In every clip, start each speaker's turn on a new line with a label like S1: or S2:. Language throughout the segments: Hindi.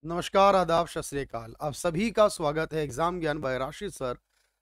S1: नमस्कार, आदाब, सत श्री अकाल। आप सभी का स्वागत है exam Gyan by Rashid sir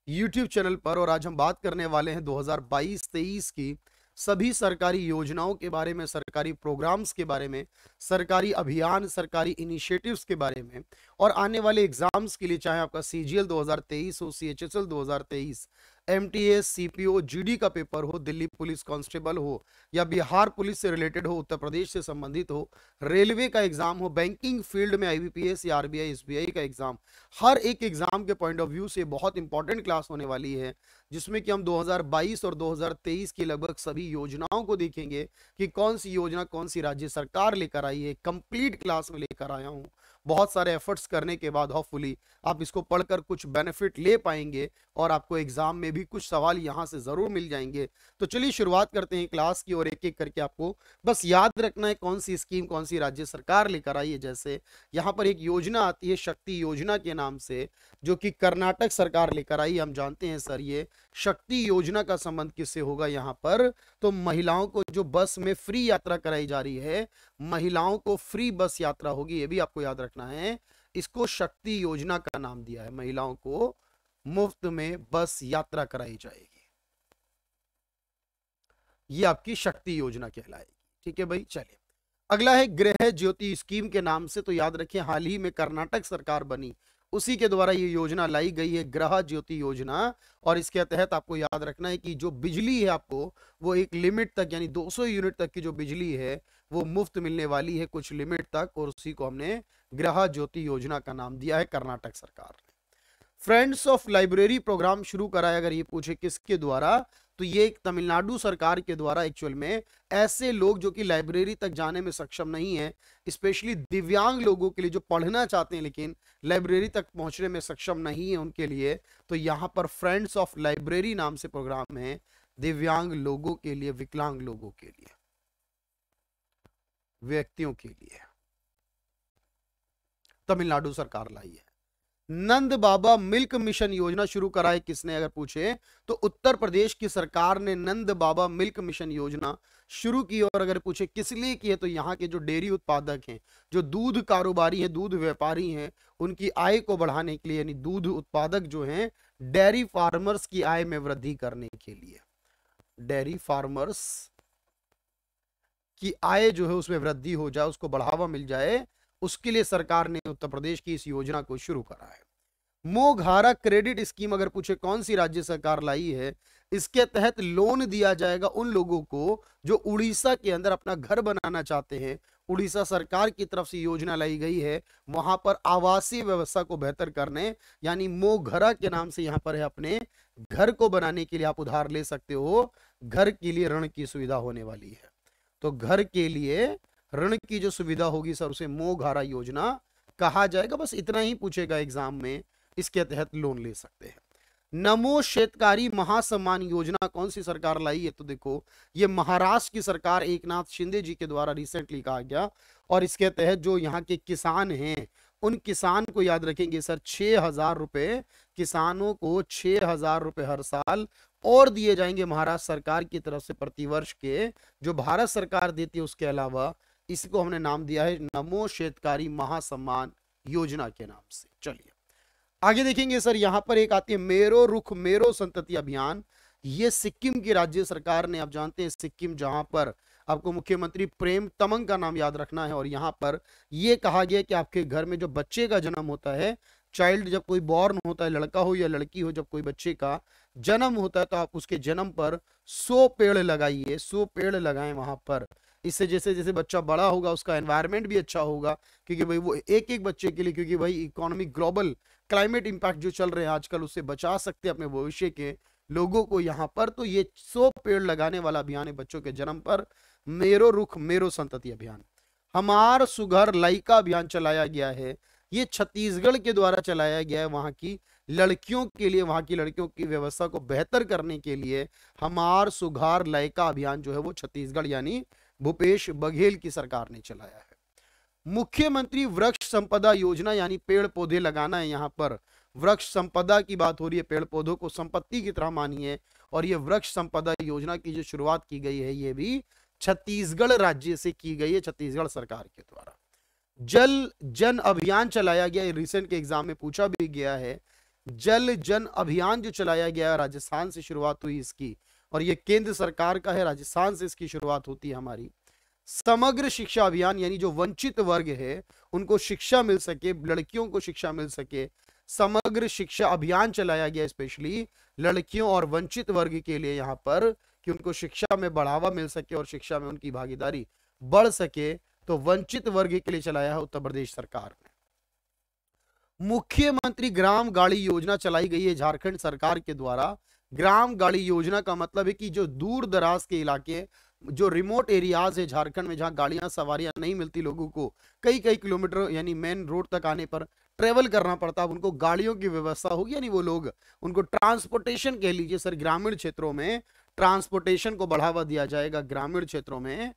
S1: YouTube channel पर। और आज हम बात करने वाले हैं 2022-23 की सभी सरकारी योजनाओं के बारे में, सरकारी प्रोग्राम्स के बारे में, सरकारी अभियान, सरकारी इनिशिएटिव्स के बारे में। और आने वाले एग्जाम्स के लिए, चाहे आपका सीजीएल 2023 हो, सीएचएसएल 2023, एमटीएस, सीपीओ, जीडी का पेपर हो, दिल्ली पुलिस कांस्टेबल हो, या बिहार पुलिस से रिलेटेड हो, उत्तर प्रदेश से संबंधित हो, रेलवे का एग्जाम हो, बैंकिंग फील्ड में आईबीपीएस या आरबीआई एसबीआई का एग्जाम, हर एक एग्जाम के पॉइंट ऑफ व्यू से बहुत इंपॉर्टेंट क्लास होने वाली है, जिसमें कि हम 2022 और 2023 की लगभग सभी योजनाओं को देखेंगे कि कौन सी योजना कौन सी राज्य सरकार लेकर आई है। कंप्लीट क्लास में लेकर आया हूं। बहुत सारे एफर्ट्स करने के बाद होपफुली आप इसको पढ़कर कुछ बेनिफिट ले पाएंगे और आपको एग्जाम में भी कुछ सवाल यहां से जरूर मिल जाएंगे। तो चलिए शुरुआत करते हैं क्लास की, और एक एक करके आपको बस याद रखना है कौन सी स्कीम कौन सी राज्य सरकार लेकर आई है। जैसे यहाँ पर एक योजना आती है शक्ति योजना के नाम से, जो कि कर्नाटक सरकार लेकर आई। हम जानते हैं सर, ये शक्ति योजना का संबंध किससे होगा यहाँ पर? तो महिलाओं को जो बस में फ्री यात्रा कराई जा रही है, महिलाओं को फ्री बस यात्रा होगी, ये भी आपको याद रखना है। इसको शक्ति योजना का नाम दिया है। महिलाओं को मुफ्त में बस यात्रा कराई जाएगी, ये आपकी शक्ति योजना कहलाएगी। ठीक है भाई, चलिए अगला है गृह ज्योति स्कीम के नाम से। तो याद रखिए, हाल ही में कर्नाटक सरकार बनी, उसी के द्वारा ये योजना लाई गई है, गृह ज्योति योजना। और इसके तहत आपको याद रखना है कि जो बिजली है आपको, वो एक लिमिट तक, यानी 200 यूनिट तक की जो बिजली है वो मुफ्त मिलने वाली है कुछ लिमिट तक, और उसी को हमने गृह ज्योति योजना का नाम दिया है कर्नाटक सरकार ने। फ्रेंड्स ऑफ लाइब्रेरी प्रोग्राम शुरू कराया, अगर ये पूछे किसके द्वारा, तो ये एक तमिलनाडु सरकार के द्वारा। एक्चुअल में ऐसे लोग जो कि लाइब्रेरी तक जाने में सक्षम नहीं है, स्पेशली दिव्यांग लोगों के लिए जो पढ़ना चाहते हैं लेकिन लाइब्रेरी तक पहुंचने में सक्षम नहीं है उनके लिए, तो यहां पर फ्रेंड्स ऑफ लाइब्रेरी नाम से प्रोग्राम है दिव्यांग लोगों के लिए, विकलांग लोगों के लिए, व्यक्तियों के लिए, तमिलनाडु सरकार लाई है। नंद बाबा मिल्क मिशन योजना शुरू कराई किसने, अगर पूछे तो उत्तर प्रदेश की सरकार ने नंद बाबा मिल्क मिशन योजना शुरू की। और अगर पूछे किस लिए की है, तो यहाँ के जो डेयरी उत्पादक हैं, जो दूध कारोबारी हैं, दूध व्यापारी हैं, उनकी आय को बढ़ाने के लिए, यानी दूध उत्पादक जो हैं, डेयरी फार्मर्स की आय में वृद्धि करने के लिए, डेयरी फार्मर्स की आय जो है उसमें वृद्धि हो जाए, उसको बढ़ावा मिल जाए, उसके लिए सरकार ने उत्तर प्रदेश की इस योजना को शुरू करा है। मोघारा क्रेडिट स्कीम, अगर पूछे कौन सी राज्य सरकार लाई है, इसके तहत लोन दिया जाएगा उन लोगों को जो उड़ीसा के अंदर अपना घर बनाना चाहते हैं। उड़ीसा सरकार की तरफ से योजना लाई गई है, वहां पर आवासीय व्यवस्था को बेहतर करने, यानी मोघरा के नाम से यहां पर है, अपने घर को बनाने के लिए आप उधार ले सकते हो, घर के लिए ऋण की सुविधा होने वाली है। तो घर के लिए ऋण की जो सुविधा होगी सर, उसे मोघारा योजना कहा जाएगा। बस इतना ही पूछेगा एग्जाम में, इसके तहत लोन ले सकते हैं। नमो शेतकारी महासम्मान योजना कौन सी सरकार लाई है, तो देखो ये महाराष्ट्र की सरकार एकनाथ शिंदे जी के द्वारा रिसेंटली कहा गया। और इसके तहत जो यहाँ के किसान हैं, उन किसान को याद रखेंगे सर, 6,000 रुपए, किसानों को 6,000 रुपए हर साल और दिए जाएंगे महाराष्ट्र सरकार की तरफ से प्रतिवर्ष के, जो भारत सरकार देती है उसके अलावा। इसको हमने नाम दिया है नमो शेतकारी महासम्मान योजना के नाम से। चलिए आगे देखेंगे सर, यहां पर एक आती है मेरो रुख मेरो संतति अभियान। ये सिक्किम की राज्य सरकार ने, आप जानते हैं सिक्किम, जहां पर आपको मुख्यमंत्री प्रेम तमंग का नाम याद रखना है। और यहां पर यह कहा गया कि आपके घर में जो बच्चे का जन्म होता है, चाइल्ड जब कोई बॉर्न होता है, लड़का हो या लड़की हो, जब कोई बच्चे का जन्म होता है, तो आप उसके जन्म पर 100 पेड़ लगाइए, 100 पेड़ लगाएं वहां पर। इससे जैसे जैसे बच्चा बड़ा होगा उसका एनवायरनमेंट भी अच्छा होगा, क्योंकि भाई वो एक एक बच्चे के लिए, क्योंकि भाई इकोनॉमिक ग्लोबल क्लाइमेट इंपैक्ट जो चल रहे हैं आजकल, उससे बचा सकते हैं अपने भविष्य के लोगों को यहाँ पर। तो ये 100 पेड़ लगाने वाला अभियान है बच्चों के जन्म पर, मेरो रुख मेरो संतति अभियान। हमार सुघर लाइका अभियान चलाया गया है, ये छत्तीसगढ़ के द्वारा चलाया गया है। वहां की लड़कियों के लिए, वहां की लड़कियों की व्यवस्था को बेहतर करने के लिए हमार सुघार लाइका अभियान जो है वो छत्तीसगढ़ यानी भूपेश बघेल की सरकार ने चलाया है। मुख्यमंत्री वृक्ष संपदा योजना, यानी पेड़ पौधे लगाना है। यहाँ पर वृक्ष संपदा की बात हो रही है, पेड़ पौधों को संपत्ति की तरह मानिए। और ये वृक्ष संपदा योजना की जो शुरुआत की गई है, ये भी छत्तीसगढ़ राज्य से की गई है, छत्तीसगढ़ सरकार के द्वारा। जल जन अभियान चलाया गया, रिसेंट के एग्जाम में पूछा भी गया है। जल जन अभियान जो चलाया गया, राजस्थान से शुरुआत हुई इसकी, और ये केंद्र सरकार का है, राजस्थान से इसकी शुरुआत होती है हमारी। समग्र शिक्षा अभियान, यानी जो वंचित वर्ग है उनको शिक्षा मिल सके, लड़कियों को शिक्षा मिल सके, समग्र शिक्षा अभियान चलाया गया स्पेशली लड़कियों और वंचित वर्ग के लिए, यहाँ पर कि उनको शिक्षा में बढ़ावा मिल सके और शिक्षा में उनकी भागीदारी बढ़ सके, तो वंचित वर्ग के लिए चलाया है उत्तर प्रदेश सरकार ने। मुख्यमंत्री ग्राम गाड़ी योजना चलाई गई है झारखंड सरकार के द्वारा। ग्राम गाड़ी योजना का मतलब है कि जो दूर दराज के इलाके, जो रिमोट एरियाज है झारखंड में, जहां गाड़ियां सवारियां नहीं मिलती लोगों को, कई कई किलोमीटर यानी मेन रोड तक आने पर ट्रेवल करना पड़ता है, उनको गाड़ियों की व्यवस्था होगी, यानी वो लोग उनको ट्रांसपोर्टेशन कह लीजिए सर, ग्रामीण क्षेत्रों में ट्रांसपोर्टेशन को बढ़ावा दिया जाएगा। ग्रामीण क्षेत्रों में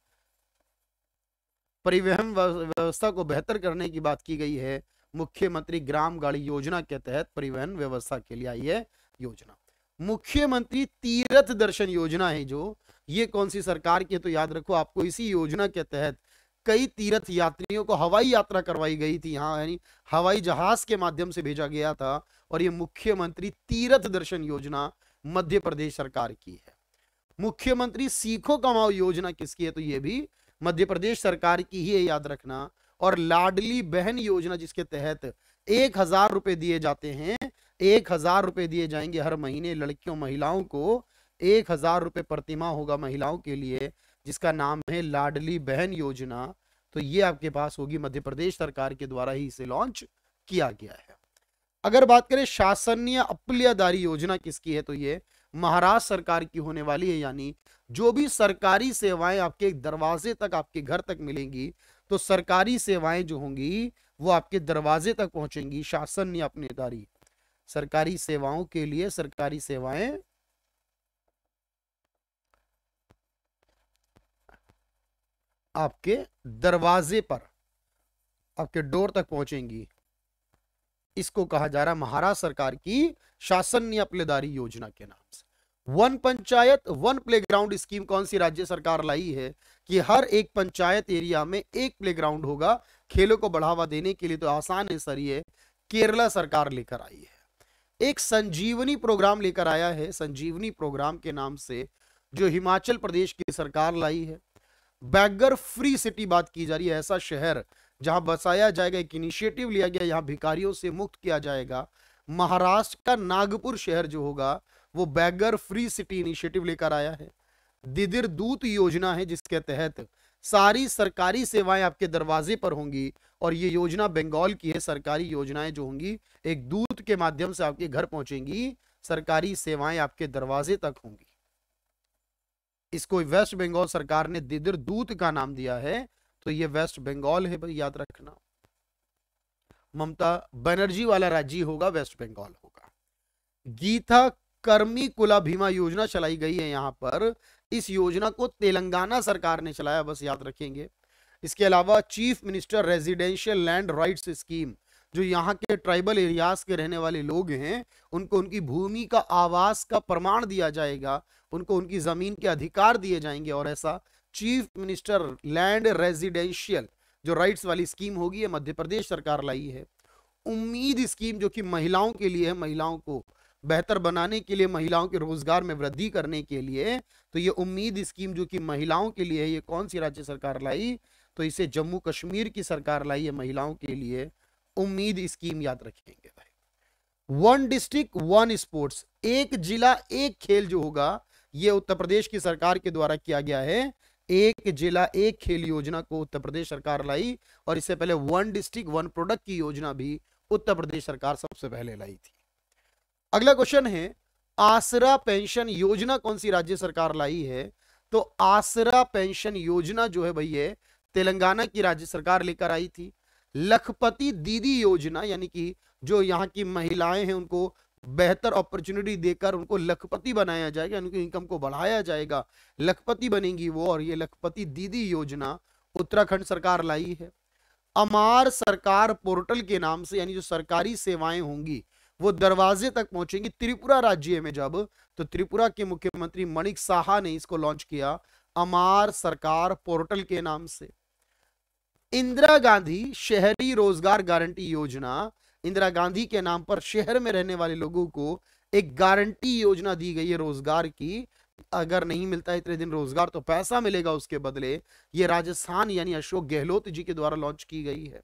S1: परिवहन व्यवस्था को बेहतर करने की बात की गई है। मुख्यमंत्री ग्राम गाड़ी योजना के तहत परिवहन व्यवस्था के लिए आई है योजना। मुख्यमंत्री तीर्थ दर्शन योजना है जो, ये कौन सी सरकार की है तो याद रखो आपको, इसी योजना के तहत कई तीर्थ यात्रियों को हवाई यात्रा करवाई गई थी यहाँ, यानी हवाई जहाज के माध्यम से भेजा गया था, और ये मुख्यमंत्री तीर्थ दर्शन योजना मध्य प्रदेश सरकार की है। मुख्यमंत्री सीखो कमाओ योजना किसकी है तो ये भी मध्य प्रदेश सरकार की ही है, याद रखना। और लाडली बहन योजना जिसके तहत 1000 रुपए दिए जाते हैं, 1000 रुपए दिए जाएंगे हर महीने लड़कियों महिलाओं को, 1000 रुपए प्रतिमाह होगा महिलाओं के लिए, जिसका नाम है लाडली बहन योजना। तो ये आपके पास होगी, मध्य प्रदेश सरकार के द्वारा ही इसे लॉन्च किया गया है। अगर बात करें शासनीय अप्पल्यादारी योजना किसकी है तो ये महाराष्ट्र सरकार की होने वाली है, यानी जो भी सरकारी सेवाएं आपके दरवाजे तक, आपके घर तक मिलेंगी, तो सरकारी सेवाएं जो होंगी वो आपके दरवाजे तक पहुंचेंगी। शासनीय अप्पल्यादारी, सरकारी सेवाओं के लिए सरकारी सेवाएं आपके दरवाजे पर, आपके डोर तक पहुंचेंगी, इसको कहा जा रहा है महाराष्ट्र सरकार की शासनीय अप्पल्यादारी योजना के नाम से। One panchayat one playground scheme कौन सी राज्य सरकार लाई है कि हर एक पंचायत एरिया में एक प्लेग्राउंड होगा खेलों को बढ़ावा देने के लिए, तो आसान है सर, ये केरला सरकार लेकर आई है। एक संजीवनी प्रोग्राम लेकर आया है, संजीवनी प्रोग्राम के नाम से, जो हिमाचल प्रदेश की सरकार लाई है। बैगर फ्री सिटी बात की जा रही है, ऐसा शहर जहां बसाया जाएगा, एक इनिशिएटिव लिया गया, यहां भिखारियों से मुक्त किया जाएगा। महाराष्ट्र का नागपुर शहर जो होगा वो बैगर फ्री सिटी इनिशिएटिव लेकर आया है। दिदिर दूत योजना है जिसके तहत सारी सरकारी सेवाएं आपके दरवाजे पर होंगी, और ये योजना बंगाल की है। सरकारी योजनाएं जो होंगी एक दूत के माध्यम से आपके घर पहुंचेंगी, सरकारी सेवाएं आपके दरवाजे तक होंगी। इसको वेस्ट बंगाल सरकार ने दिदिर दूत का नाम दिया है, तो ये वेस्ट बंगाल है भाई, याद रखना। ममता बनर्जी वाला राज्य होगा, वेस्ट बंगाल होगा। गीता कर्मी कुला भीमा योजना चलाई गई है यहाँ पर, इस योजना को तेलंगाना सरकार ने चलाया, बस याद रखेंगे। इसके अलावा chief minister residential land rights scheme, जो यहाँ के ट्राइबल एरियाज के रहने वाले लोग हैं उनको उनकी भूमि का आवास का प्रमाण दिया जाएगा, उनको उनकी जमीन के अधिकार दिए जाएंगे, और ऐसा चीफ मिनिस्टर लैंड रेजिडेंशियल जो राइट्स वाली स्कीम होगी, ये मध्य प्रदेश सरकार लाई है। उम्मीद स्कीम जो कि महिलाओं के लिए है, महिलाओं को बेहतर बनाने के लिए, महिलाओं के रोजगार में वृद्धि करने के लिए, तो ये उम्मीद स्कीम जो कि महिलाओं के लिए है, ये कौन सी राज्य सरकार लाई तो इसे जम्मू कश्मीर की सरकार लाई है महिलाओं के लिए। उम्मीद स्कीम याद रखेंगे भाई। वन डिस्ट्रिक्ट वन स्पोर्ट्स, एक जिला एक खेल जो होगा, ये उत्तर प्रदेश की सरकार के द्वारा किया गया है। एक जिला एक खेल योजना को उत्तर प्रदेश सरकार लाई, और इससे पहले वन डिस्ट्रिक्ट वन प्रोडक्ट की योजना भी उत्तर प्रदेश सरकार सबसे पहले लाई थी। अगला क्वेश्चन है, आसरा पेंशन योजना कौन सी राज्य सरकार लाई है तो आसरा पेंशन योजना जो है भैया तेलंगाना की राज्य सरकार लेकर आई थी। लखपति दीदी योजना, यानी कि जो यहाँ की महिलाएं हैं उनको बेहतर अपॉर्चुनिटी देकर उनको लखपति बनाया जाएगा, उनकी इनकम को बढ़ाया जाएगा, लखपति बनेंगी वो, और ये लखपति दीदी योजना उत्तराखंड सरकार लाई है। अमार सरकार पोर्टल के नाम से, यानी जो सरकारी सेवाएं होंगी वो दरवाजे तक पहुंचेंगी त्रिपुरा राज्य में, जब तो त्रिपुरा के मुख्यमंत्री मणिक साहा ने इसको लॉन्च किया अमार सरकार पोर्टल के नाम से। इंदिरा गांधी शहरी रोजगार गारंटी योजना, इंदिरा गांधी के नाम पर शहर में रहने वाले लोगों को एक गारंटी योजना दी गई है रोजगार की। अगर नहीं मिलता है इतने दिन रोजगार तो पैसा मिलेगा उसके बदले। ये राजस्थान यानी अशोक गहलोत जी के द्वारा लॉन्च की गई है।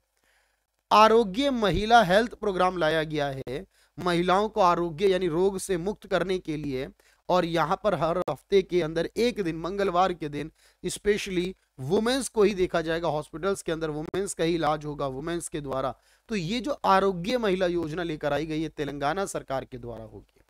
S1: आरोग्य महिला हेल्थ प्रोग्राम लाया गया है, महिलाओं को आरोग्य यानी रोग से मुक्त करने के लिए। और यहां पर हर हफ्ते के अंदर एक दिन मंगलवार के दिन स्पेशली वुमेन्स को ही देखा जाएगा, हॉस्पिटल्स के अंदर वुमेन्स का ही इलाज होगा वुमेन्स के द्वारा। तो ये जो आरोग्य महिला योजना लेकर आई गई है तेलंगाना सरकार के द्वारा होगी।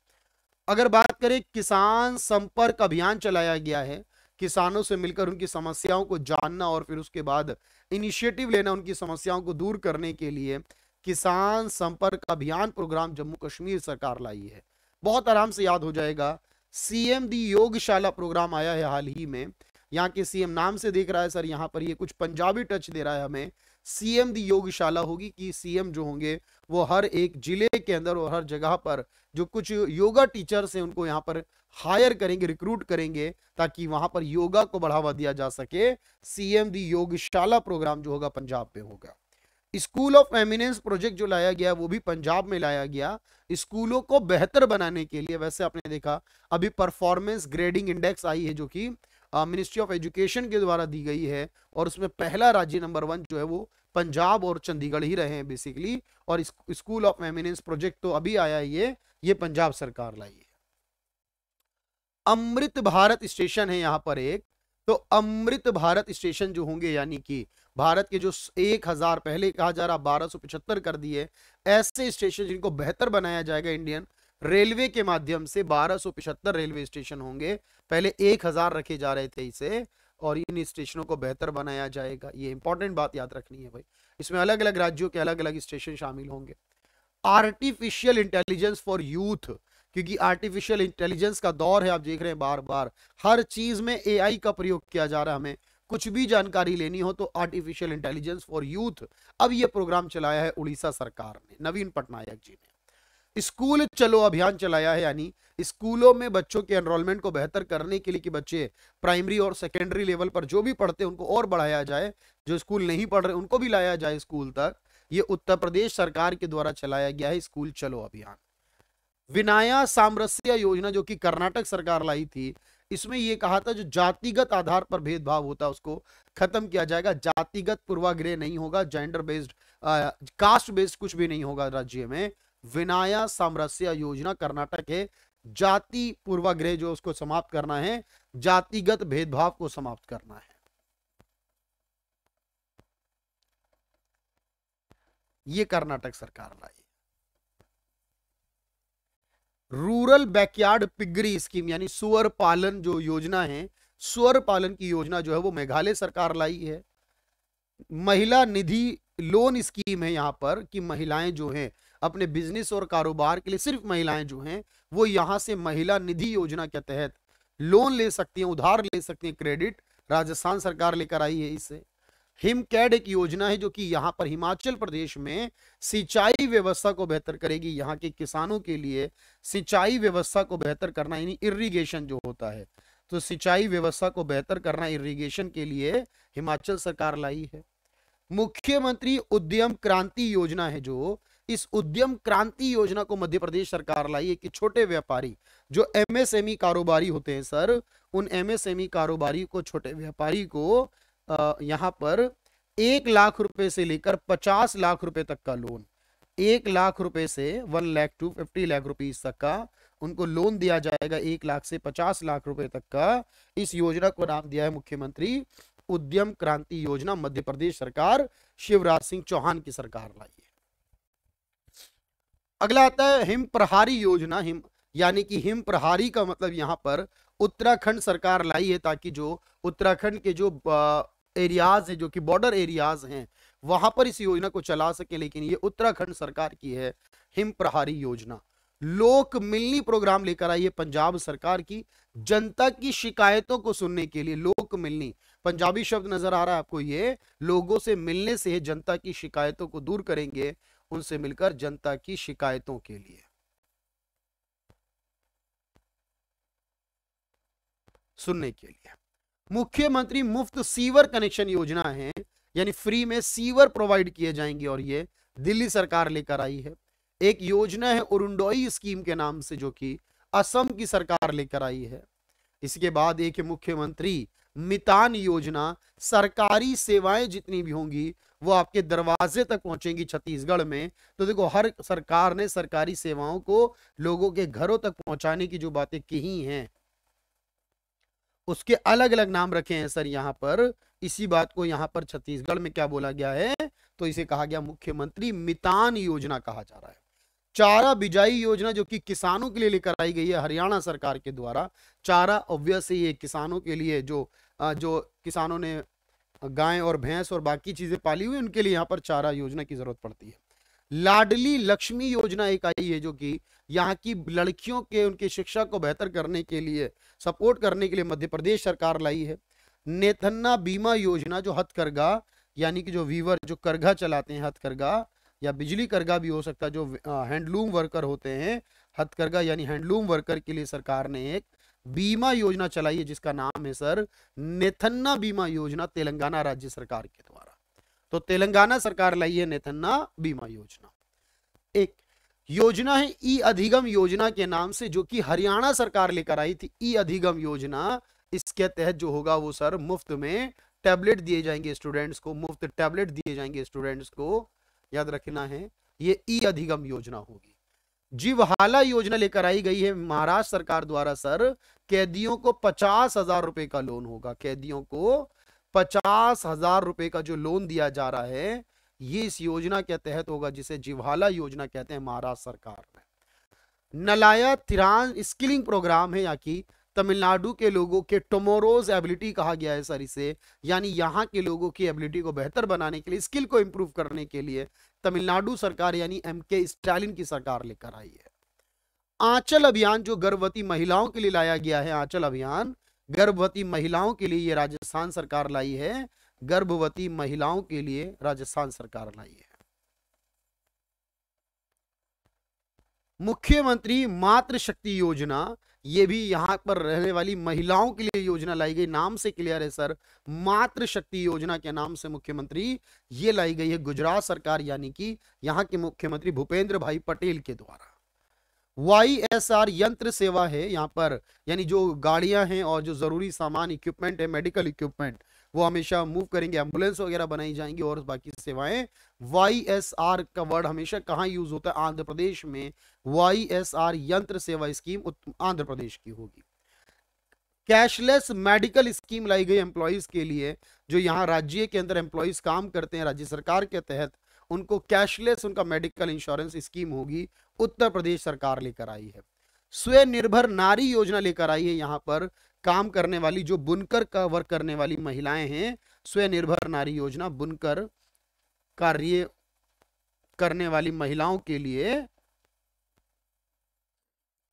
S1: अगर बात करें किसान संपर्क अभियान चलाया गया है, किसानों से मिलकर उनकी समस्याओं को जानना और फिर उसके बाद इनिशिएटिव लेना उनकी समस्याओं को दूर करने के लिए किसान संपर्क अभियान प्रोग्राम जम्मू कश्मीर सरकार लाई है। बहुत आराम से याद हो जाएगा। सीएम दी योगशाला प्रोग्राम आया है हाल ही में। यहाँ के सीएम नाम से देख रहा है सर, यहाँ पर ये कुछ पंजाबी टच दे रहा है हमें। सीएम दी योगशाला होगी कि सीएम जो होंगे वो हर एक जिले के अंदर और हर जगह पर जो कुछ योगा टीचर्स हैं उनको यहाँ पर हायर करेंगे, रिक्रूट करेंगे ताकि वहां पर योगा को बढ़ावा दिया जा सके। सीएम दी योगशाला प्रोग्राम जो होगा पंजाब में होगा। स्कूल ऑफ एमिनेंस प्रोजेक्ट जो लाया गया वो भी पंजाब में लाया गया स्कूलों को बेहतर बनाने के लिए। वैसे आपने देखा अभी परफॉर्मेंस ग्रेडिंग इंडेक्स आई है जो कि मिनिस्ट्री ऑफ एजुकेशन के द्वारा दी गई है और उसमें पहला राज्य नंबर 1 जो है वो पंजाब और चंडीगढ़ ही रहे हैं बेसिकली। और स्कूल ऑफ एमिनेंस प्रोजेक्ट तो अभी आया है, ये पंजाब सरकार लाई है। अमृत भारत स्टेशन है यहाँ पर एक, तो अमृत भारत स्टेशन जो होंगे यानी कि भारत के जो 1000 पहले कहा जा रहा 1275 कर दिए ऐसे स्टेशन जिनको बेहतर बनाया जाएगा इंडियन रेलवे के माध्यम से। 1275 रेलवे स्टेशन होंगे, पहले 1000 रखे जा रहे थे इसे, और इन स्टेशनों को बेहतर बनाया जाएगा। ये इंपॉर्टेंट बात याद रखनी है भाई। इसमें अलग अलग राज्यों के अलग अलग स्टेशन शामिल होंगे। आर्टिफिशियल इंटेलिजेंस फॉर यूथ, क्योंकि आर्टिफिशियल इंटेलिजेंस का दौर है, आप देख रहे हैं बार बार हर चीज में एआई का प्रयोग किया जा रहा है। हमें कुछ भी जानकारी लेनी हो तो आर्टिफिशियल इंटेलिजेंस फॉर यूथ, अब ये प्रोग्राम चलाया है उड़ीसा सरकार ने, नवीन पटनायक जी ने। स्कूल चलो अभियान चलाया है, यानी स्कूलों में बच्चों के एनरोलमेंट को बेहतर करने के लिए कि बच्चे प्राइमरी और सेकेंडरी लेवल पर जो भी पढ़ते हैं उनको और बढ़ाया जाए, जो स्कूल नहीं पढ़ रहे उनको भी लाया जाए स्कूल तक। ये उत्तर प्रदेश सरकार के द्वारा चलाया गया है स्कूल चलो अभियान। विनाया सामरस्या योजना जो कि कर्नाटक सरकार लाई थी, इसमें यह कहा था जो जातिगत आधार पर भेदभाव होता है उसको खत्म किया जाएगा। जातिगत पूर्वाग्रह नहीं होगा, जेंडर बेस्ड कास्ट बेस्ड कुछ भी नहीं होगा राज्य में। विनाया सामरस्या योजना कर्नाटक है, जाति पूर्वाग्रह जो उसको समाप्त करना है, जातिगत भेदभाव को समाप्त करना है। ये कर्नाटक सरकार लाई। रूरल बैकयार्ड पिगरी स्कीम यानी सुअर पालन जो योजना है, सुअर पालन की योजना जो है वो मेघालय सरकार लाई है। महिला निधि लोन स्कीम है यहाँ पर कि महिलाएं जो हैं अपने बिजनेस और कारोबार के लिए, सिर्फ महिलाएं जो हैं वो यहाँ से महिला निधि योजना के तहत लोन ले सकती हैं, उधार ले सकती हैं, क्रेडिट राजस्थान सरकार लेकर आई है इसे। हिमकैड एक योजना है जो कि यहाँ पर हिमाचल प्रदेश में सिंचाई व्यवस्था को बेहतर करेगी। यहाँ के किसानों के लिए सिंचाई व्यवस्था को बेहतर करना यानी इरिगेशन जो होता है, तो सिंचाई व्यवस्था को बेहतर करना इरिगेशन के लिए हिमाचल सरकार लाई है। मुख्यमंत्री उद्यम क्रांति योजना है जो, इस उद्यम क्रांति योजना को मध्य प्रदेश सरकार लाई है कि छोटे व्यापारी जो एमएसएमई कारोबारी होते हैं सर, उन एमएसएमई कारोबारी को, छोटे व्यापारी को यहां पर 1 लाख रुपए से लेकर 50 लाख रुपए तक का लोन, 1 लाख रुपए से 1 लाख टू 50 लाख रुपीस तक का उनको लोन दिया जाएगा, 1 लाख से 50 लाख रुपए तक का। इस योजना को नाम दिया है मुख्यमंत्री उद्यम क्रांति योजना। मध्य प्रदेश सरकार शिवराज सिंह चौहान की सरकार लाई है। अगला आता है हिम प्रहारी योजना। हिम यानी कि हिम प्रहारी का मतलब यहां पर उत्तराखंड सरकार लाई है ताकि जो उत्तराखंड के जो एरियाज है, जो कि बॉर्डर एरियाज हैं, वहां पर इस योजना को चला सके। लेकिन ये उत्तराखंड सरकार की है हिम प्रहारी योजना। लोक मिलनी प्रोग्राम लेकर आई है पंजाब सरकार की, जनता की शिकायतों को सुनने के लिए। लोक मिलनी पंजाबी शब्द नजर आ रहा है आपको, ये लोगों से मिलने से जनता की शिकायतों को दूर करेंगे, उनसे मिलकर जनता की शिकायतों के लिए सुनने के लिए। मुख्यमंत्री मुफ्त सीवर कनेक्शन योजना है, यानी फ्री में सीवर प्रोवाइड किए जाएंगे और ये दिल्ली सरकार लेकर आई है। एक योजना है अरुणोदय स्कीम के नाम से, जो कि असम की सरकार लेकर आई है। इसके बाद एक मुख्यमंत्री मितान योजना, सरकारी सेवाएं जितनी भी होंगी वो आपके दरवाजे तक पहुंचेंगी छत्तीसगढ़ में। तो देखो, हर सरकार ने सरकारी सेवाओं को लोगों के घरों तक पहुंचाने की जो बातें कही हैं उसके अलग अलग नाम रखे हैं सर यहाँ पर। इसी बात को यहाँ पर छत्तीसगढ़ में क्या बोला गया है, तो इसे कहा गया मुख्यमंत्री मितान योजना कहा जा रहा है। चारा बिजाई योजना, जो कि किसानों के लिए लेकर आई गई है हरियाणा सरकार के द्वारा। चारा ऑब्वियसली ये किसानों के लिए, जो किसानों ने गाय और भैंस और बाकी चीजें पाली हुई, उनके लिए यहाँ पर चारा योजना की जरूरत पड़ती है। लाडली लक्ष्मी योजना एक आई है, जो कि यहाँ की लड़कियों के उनकी शिक्षा को बेहतर करने के लिए, सपोर्ट करने के लिए मध्य प्रदेश सरकार लाई है। नेथन्ना बीमा योजना, जो हथकरघा यानी कि जो वीवर, जो करघा चलाते हैं, हथकरघा या बिजली करघा भी हो सकता है, जो हैंडलूम वर्कर होते हैं, हथकरघा यानी हैंडलूम वर्कर के लिए सरकार ने एक बीमा योजना चलाई है जिसका नाम है सर नेथन्ना बीमा योजना, तेलंगाना राज्य सरकार के द्वारा। तो तेलंगाना सरकार लाई है नेथन्ना बीमा योजना। एक योजना है ई अधिगम योजना के नाम से, जो कि हरियाणा सरकार लेकर आई थी। ई अधिगम योजना, इसके तहत जो होगा वो सर मुफ्त में टैबलेट दिए जाएंगे स्टूडेंट्स को, मुफ्त टैबलेट दिए जाएंगे स्टूडेंट्स को, याद रखना है, ये ई अधिगम योजना होगी। जीवहाला योजना लेकर आई गई है महाराष्ट्र सरकार द्वारा सर। कैदियों को 50,000 रुपए का लोन होगा, कैदियों को 50,000 रुपए का जो लोन दिया जा रहा है ये इस योजना के तहत होगा, जिसे जीवहाला योजना कहते हैं महाराष्ट्र सरकार में। नलाया तिरान स्किलिंग प्रोग्राम है, यहाँ की तमिलनाडु के लोगों के टुमारोज एबिलिटी कहा गया है सर इसे, यानी यहाँ के लोगों की एबिलिटी को बेहतर बनाने के लिए, स्किल को इंप्रूव करने के लिए तमिलनाडु सरकार यानी एमके स्टालिन की सरकार लेकर आई है। आंचल अभियान, जो गर्भवती महिलाओं के लिए लाया गया है, आंचल अभियान गर्भवती महिलाओं के लिए ये राजस्थान सरकार लाई है, गर्भवती महिलाओं के लिए राजस्थान सरकार लाई है। मुख्यमंत्री मातृशक्ति योजना, ये भी यहां पर रहने वाली महिलाओं के लिए योजना लाई गई, नाम से क्लियर है सर, मातृशक्ति योजना के नाम से मुख्यमंत्री ये लाई गई है गुजरात सरकार यानी कि यहां के मुख्यमंत्री भूपेंद्र भाई पटेल के द्वारा। YSR यंत्र सेवा है यहाँ पर, यानी जो गाड़ियां हैं और जो जरूरी सामान इक्विपमेंट है, मेडिकल इक्विपमेंट, वो हमेशा मूव करेंगे, एम्बुलेंस वगैरह बनाई जाएंगी और बाकी सेवाएं। YSR का वर्ड हमेशा कहाँ यूज होता है, आंध्र प्रदेश में। YSR यंत्र सेवा स्कीम आंध्र प्रदेश की होगी। कैशलेस मेडिकल स्कीम लाई गई एम्प्लॉइज के लिए, जो यहाँ राज्य के अंदर एम्प्लॉइज काम करते हैं राज्य सरकार के तहत, उनको कैशलेस उनका मेडिकल इंश्योरेंस स्कीम होगी, उत्तर प्रदेश सरकार लेकर आई है। स्वनिर्भर नारी योजना लेकर आई है, यहाँ पर काम करने वाली जो बुनकर का वर्क करने वाली महिलाएं हैं, स्वनिर्भर नारी योजना बुनकर कार्य करने वाली महिलाओं के लिए,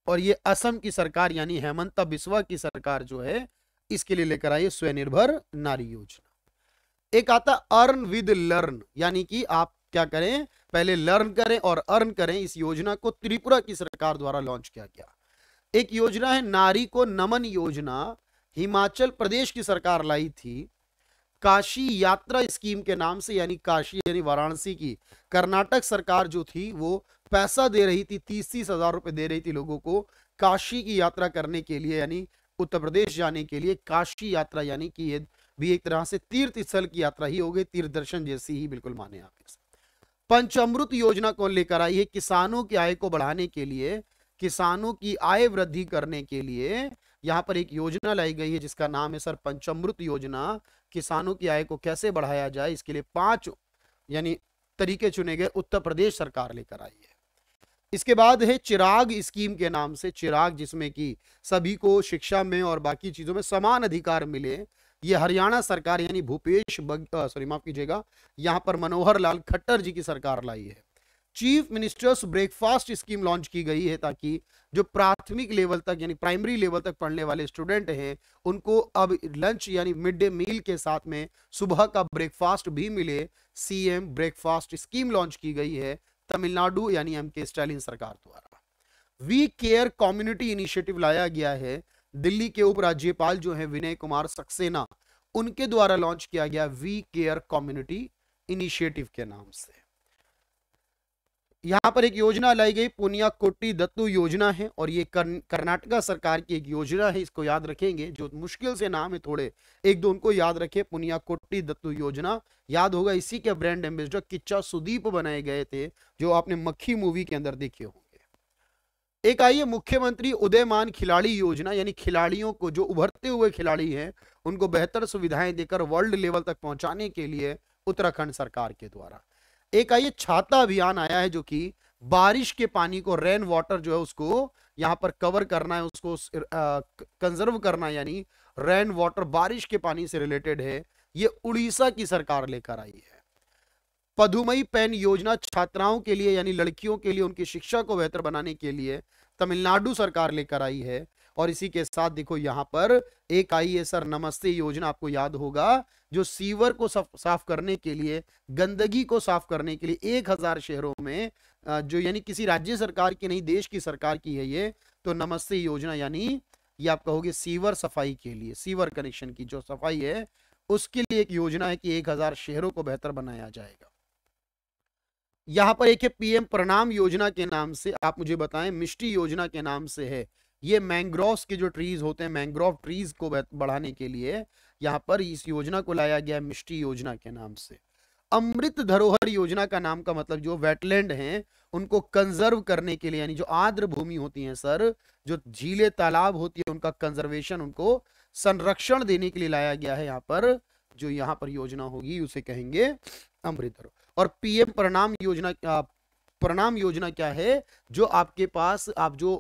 S1: और ये असम की सरकार यानी हेमंता बिस्वा की सरकार जो है इसके लिए लेकर आई है स्वनिर्भर नारी योजना। एक आता अर्न विद लर्न, यानी कि आप क्या करें, पहले लर्न करें और अर्न करें। इस योजना को त्रिपुरा की सरकार द्वारा लॉन्च किया गया। एक योजना है नारी को नमन योजना, हिमाचल प्रदेश की सरकार लाई थी। काशी यात्रा स्कीम के नाम से, यानी काशी यानी वाराणसी की कर्नाटक सरकार जो थी वो पैसा दे रही थी, 30-30 हजार रुपए दे रही थी लोगों को काशी की यात्रा करने के लिए, यानी उत्तर प्रदेश जाने के लिए। काशी यात्रा यानी कि ये भी एक तरह से तीर्थ स्थल की यात्रा ही हो गई, तीर्थ दर्शन जैसी ही, बिल्कुल माने आप इसे। पंचामृत योजना कौन लेकर आई है, किसानों की आय को बढ़ाने के लिए, किसानों की आय वृद्धि करने के लिए यहां पर एक योजना लाई गई है जिसका नाम है सर पंचामृत योजना। किसानों की आय को कैसे बढ़ाया जाए, इसके लिए 5 यानी तरीके चुने गए, उत्तर प्रदेश सरकार लेकर आई है। इसके बाद है चिराग स्कीम के नाम से, चिराग जिसमें कि सभी को शिक्षा में और बाकी चीजों में समान अधिकार मिले, ये हरियाणा सरकार यानी माफ कीजिएगा, यहां पर मनोहर लाल खट्टर जी की सरकार लाई है। Chief ministers breakfast scheme launch की गई है ताकि जो प्राथमिक लेवल तक यानी प्राइमरी लेवल तक पढ़ने वाले स्टूडेंट हैं उनको अब लंच यानी मिड डे मील के साथ में सुबह का ब्रेकफास्ट भी मिले। सीएम ब्रेकफास्ट स्कीम लॉन्च की गई है तमिलनाडु यानी एमके स्टालिन सरकार द्वारा। वी केयर कम्युनिटी इनिशिएटिव लाया गया है। दिल्ली के उपराज्यपाल जो है विनय कुमार सक्सेना, उनके द्वारा लॉन्च किया गया वी केयर कम्युनिटी इनिशिएटिव के नाम से। यहां पर एक योजना लाई गई पुनियाकोट्टी दत्तू योजना है, और ये कर्नाटका सरकार की एक योजना है। इसको याद रखेंगे, जो मुश्किल से नाम है थोड़े, एक दो उनको याद रखे। पुनियाकोट्टी दत्तू योजना याद होगा, इसी के ब्रांड एम्बेसडर किच्चा सुदीप बनाए गए थे, जो आपने मक्खी मूवी के अंदर देखे होंगे। एक आई है मुख्यमंत्री उदयमान खिलाड़ी योजना, यानी खिलाड़ियों को, जो उभरते हुए खिलाड़ी हैं, उनको बेहतर सुविधाएं देकर वर्ल्ड लेवल तक पहुंचाने के लिए उत्तराखंड सरकार के द्वारा। एक आई छाता अभियान आया है, जो कि बारिश के पानी को, रेन वाटर जो है उसको यहां पर कवर करना है, उसको कंजर्व करना, यानी रेन वाटर बारिश के पानी से रिलेटेड है। ये उड़ीसा की सरकार लेकर आई है। पदुमई पेन योजना छात्राओं के लिए, यानी लड़कियों के लिए, उनकी शिक्षा को बेहतर बनाने के लिए तमिलनाडु सरकार लेकर आई है। और इसी के साथ देखो यहां पर एक आई है सर नमस्ते योजना, आपको याद होगा, जो सीवर को साफ करने के लिए, गंदगी को साफ करने के लिए 1000 शहरों में, जो यानी किसी राज्य सरकार की नहीं, देश की सरकार की है ये, तो नमस्ते योजना, यानी ये आप कहोगे सीवर सफाई के लिए, सीवर कनेक्शन की जो सफाई है उसके लिए एक योजना है कि 1000 शहरों को बेहतर बनाया जाएगा। यहां पर एक है पीएम प्रणाम योजना के नाम से, आप मुझे बताएं, मिष्टी योजना के नाम से है। ये मैंग्रोव्स के जो ट्रीज होते हैं, मैंग्रोव ट्रीज को बढ़ाने के लिए यहां पर इस योजना को लाया गया मिष्टी योजना के नाम से। अमृत धरोहर योजना का नाम का मतलब जो वेटलैंड हैं उनको कंजर्व करने के लिए, यानी जो आर्द्र भूमि होती है सर, जो झीलें तालाब होती है, उनका कंजर्वेशन, उनको संरक्षण देने के लिए लाया गया है। यहाँ पर जो यहाँ पर योजना होगी उसे कहेंगे अमृत धरोहर। और पीएम प्रणाम योजना, प्रणाम योजना क्या है, जो आपके पास आप जो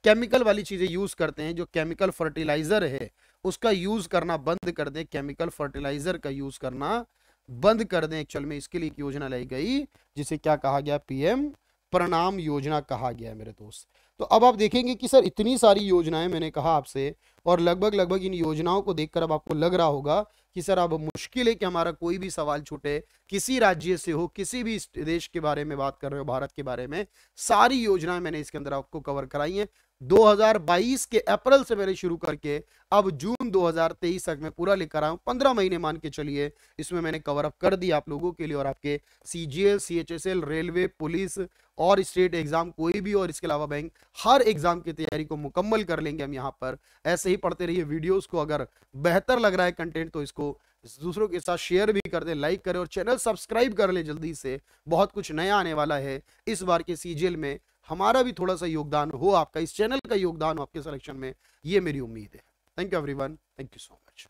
S1: केमिकल वाली चीजें यूज करते हैं, जो केमिकल फर्टिलाइजर है उसका यूज करना बंद कर दें, केमिकल फर्टिलाइजर का यूज करना बंद कर दें। एक्चुअल में इसके लिए एक योजना लाई गई जिसे क्या कहा गया, पीएम प्रणाम योजना कहा गया है मेरे दोस्त। तो अब आप देखेंगे कि सर इतनी सारी योजनाएं मैंने कहा आपसे, और लगभग इन योजनाओं को देखकर अब आपको लग रहा होगा कि सर अब मुश्किल है कि हमारा कोई भी सवाल छूटे, किसी राज्य से हो, किसी भी देश के बारे में बात कर रहे हो, भारत के बारे में, सारी योजनाएं मैंने इसके अंदर आपको कवर कराई हैं। 2022 के अप्रैल से मैंने शुरू करके अब जून 2023 तक मैं पूरा लेकर आया हूं, 15 महीने मान के चलिए, इसमें मैंने कवर अप कर दिया आप लोगों के लिए। और आपके सीजीएल, सीएचएसएल, रेलवे, पुलिस और स्टेट एग्जाम कोई भी, और इसके अलावा बैंक, हर एग्जाम की तैयारी को मुकम्मल कर लेंगे हम यहाँ पर। ऐसे ही पढ़ते रहिए। वीडियोस को अगर बेहतर लग रहा है कंटेंट तो इसको दूसरों के साथ शेयर भी कर दें, लाइक करें, और चैनल सब्सक्राइब कर ले जल्दी से। बहुत कुछ नया आने वाला है इस बार के सीजीएल में, हमारा भी थोड़ा सा योगदान हो, आपका इस चैनल का योगदान हो आपके सिलेक्शन में, ये मेरी उम्मीद है। Thank you everyone, thank you so much.